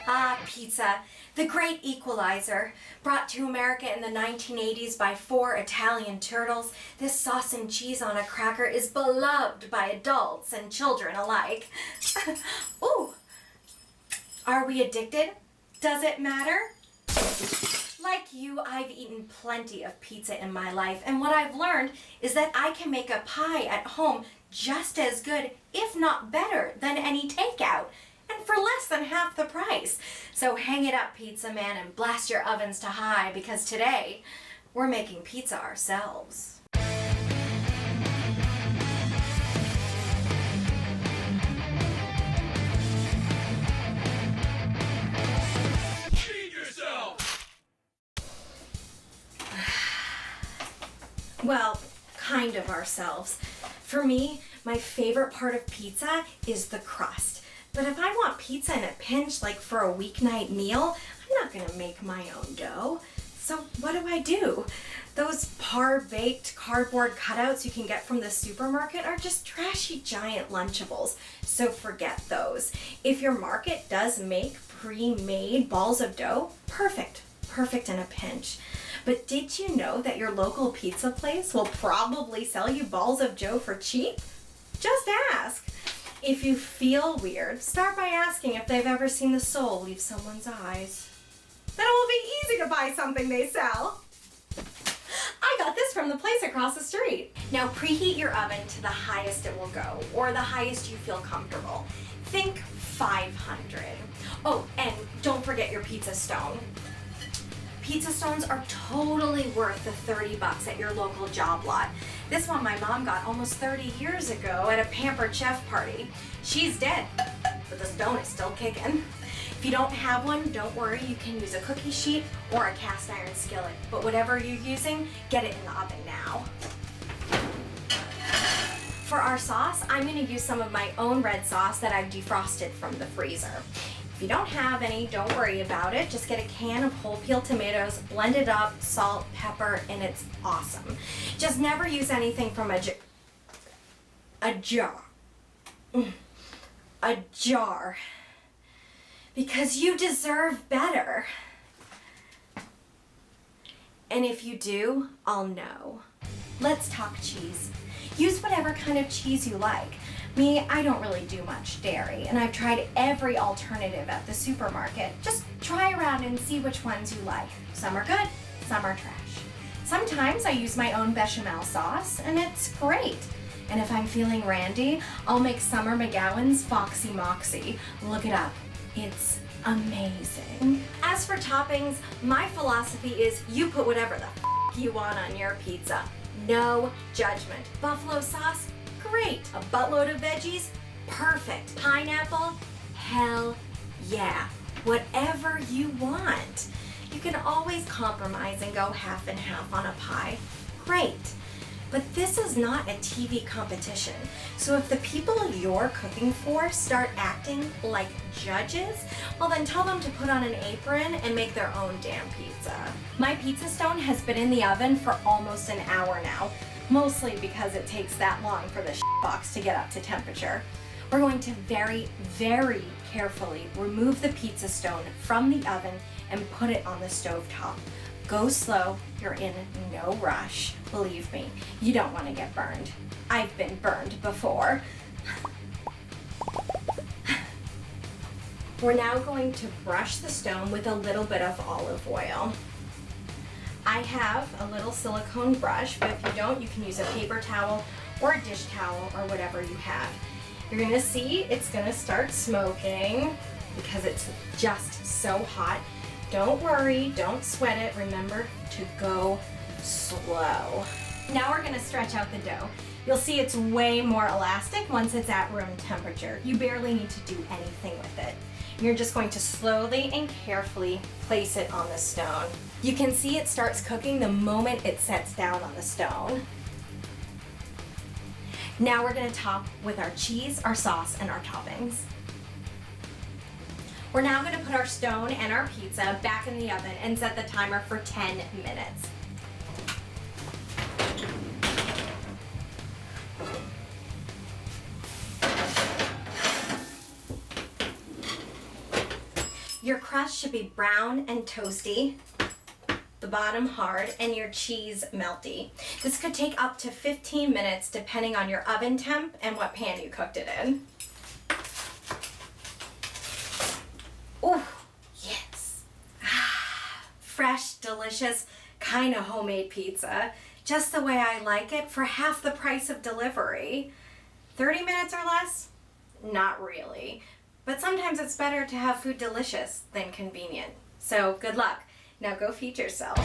Ah, pizza, the great equalizer. Brought to America in the 1980s by 4 Italian turtles, this sauce and cheese on a cracker is beloved by adults and children alike. Ooh, are we addicted? Does it matter? Like you, I've eaten plenty of pizza in my life, and what I've learned is that I can make a pie at home just as good, if not better, than any takeout, and for less than half the price. So hang it up, pizza man, and blast your ovens to high, because today we're making pizza ourselves. Well, kind of ourselves. For me, my favorite part of pizza is the crust. But if I want pizza in a pinch, like for a weeknight meal, I'm not gonna make my own dough. So what do? Those par-baked cardboard cutouts you can get from the supermarket are just trashy giant Lunchables. So forget those. If your market does make pre-made balls of dough, perfect in a pinch. But did you know that your local pizza place will probably sell you balls of dough for cheap? Just ask. If you feel weird, start by asking if they've ever seen the soul leave someone's eyes. Then it will be easy to buy something they sell. I got this from the place across the street. Now preheat your oven to the highest it will go, or the highest you feel comfortable. Think 500. Oh, and don't forget your pizza stone. Pizza stones are totally worth the 30 bucks at your local job lot. This one my mom got almost 30 years ago at a Pampered Chef party. She's dead, but the stone is still kicking. If you don't have one, don't worry, you can use a cookie sheet or a cast iron skillet. But whatever you're using, get it in the oven now. For our sauce, I'm gonna use some of my own red sauce that I've defrosted from the freezer. If you don't have any, don't worry about it. Just get a can of whole peeled tomatoes, blend it up, salt, pepper, and it's awesome. Just never use anything from a jar. A jar. Because you deserve better. And if you do, I'll know. Let's talk cheese. Use whatever kind of cheese you like. Me, I don't really do much dairy, and I've tried every alternative at the supermarket. Just try around and see which ones you like. Some are good, some are trash. Sometimes I use my own bechamel sauce, and it's great. And if I'm feeling randy, I'll make Summer McGowan's Foxy Moxie. Look it up. It's amazing. As for toppings, my philosophy is you put whatever the you want on your pizza. No judgment. Buffalo sauce? Great. A buttload of veggies? Perfect. Pineapple? Hell yeah. Whatever you want. You can always compromise and go half and half on a pie. Great. But this is not a TV competition. So if the people you're cooking for start acting like judges, well then tell them to put on an apron and make their own damn pizza. My pizza stone has been in the oven for almost an hour now, mostly because it takes that long for the box to get up to temperature. We're going to very, very carefully remove the pizza stone from the oven and put it on the stove top. Go slow, you're in no rush. Believe me, you don't want to get burned. I've been burned before. We're now going to brush the stone with a little bit of olive oil. I have a little silicone brush, but if you don't, you can use a paper towel or a dish towel or whatever you have. You're gonna see it's gonna start smoking because it's just so hot. Don't worry, don't sweat it. Remember to go slow. Now we're gonna stretch out the dough. You'll see it's way more elastic once it's at room temperature. You barely need to do anything with it. You're just going to slowly and carefully place it on the stone. You can see it starts cooking the moment it sets down on the stone. Now we're gonna top with our cheese, our sauce, and our toppings. We're now gonna put our stone and our pizza back in the oven and set the timer for 10 minutes. Your crust should be brown and toasty, the bottom hard, and your cheese melty. This could take up to 15 minutes depending on your oven temp and what pan you cooked it in. Ooh, yes. Fresh, delicious, kind of homemade pizza. Just the way I like it for half the price of delivery. 30 minutes or less? Not really. But sometimes it's better to have food delicious than convenient. So good luck. Now go feed yourself.